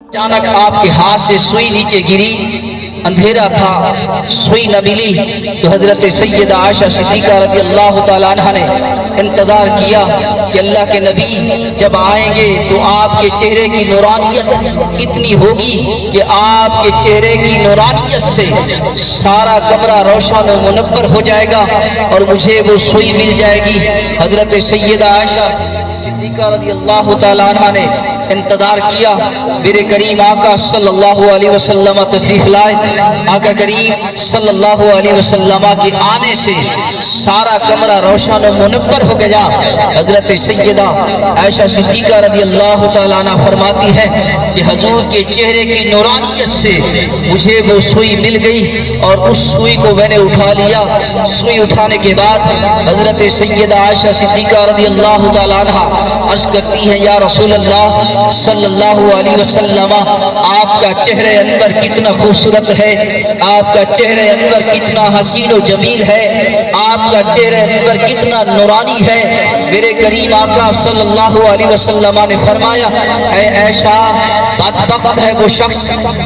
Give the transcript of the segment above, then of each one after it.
اچانک آپ کے ہاتھ سے سوئی نیچے گری، اندھیرا تھا، سوئی نہ ملی تو حضرت سیدہ عائشہ صدیقہ رضی اللہ تعالیٰ عنہ نے انتظار کیا کہ اللہ کے نبی جب آئیں گے تو آپ کے چہرے کی نورانیت اتنی ہوگی کہ آپ کے چہرے کی نورانیت سے سارا کمرہ روشن و منور ہو جائے گا اور مجھے وہ سوئی مل جائے گی۔ حضرت سیدہ عائشہ صدیقہ رضی اللہ تعالیٰ عنہ نے انتظار کیا، میرے کریم آقا صلی اللہ علیہ وسلم تشریف لائے۔ آقا کریم صلی اللہ علیہ وسلم کے آنے سے سارا کمرہ روشن و منور ہو گیا۔ حضرت سیدہ عائشہ صدیقہ رضی اللہ تعالیٰ عنہ فرماتی ہے کہ حضور کے چہرے کی نورانیت سے مجھے وہ سوئی مل گئی اور اس سوئی کو میں نے اٹھا لیا۔ سوئی اٹھانے کے بعد حضرت سیدہ عائشہ صدیقہ رضی اللہ تعالیٰ عنہ عرض کرتی ہیں، یا رسول اللہ صلی اللہ علیہ وسلم، آپ کا چہرہ انور کتنا خوبصورت ہے، آپ کا چہرہ انور کتنا حسین و جمیل ہے، آپ کا چہرہ انور کتنا نورانی ہے۔ میرے کریم آقا صلی اللہ علیہ وسلم نے فرمایا، اے عائشہ، بدبخت ہے وہ شخص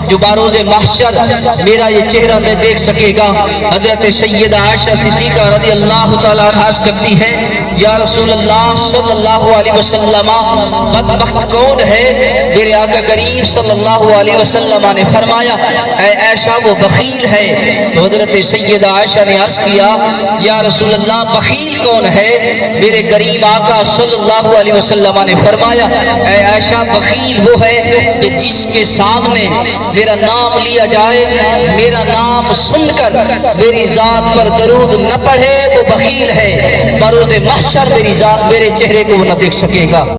جو بروز محشر میرا یہ چہرہ نہ دیکھ سکے گا۔ حضرت سیدہ عائشہ صدیقہ رضی اللہ تعالیٰ عنہ کرتی ہے، یا رسول اللہ صلی اللہ علیہ وسلم، بدبخت کون ہے؟ میرے آقا کریم صلی اللہ علیہ وسلم نے فرمایا، اے عائشہ، وہ بخیل ہے۔ تو حضرت سیدہ عائشہ نے عرض کیا، یا رسول اللہ، بخیل کون ہے؟ میرے کریم آقا صلی اللہ علیہ وسلم نے فرمایا، اے عائشہ، بخیل وہ ہے کہ جس کے سامنے میرا نام لیا جائے، میرا نام سن کر میری ذات پر درود نہ پڑھے، وہ بخیل ہے، بروز محشر میری ذات میرے چہرے کو وہ نہ دیکھ سکے گا۔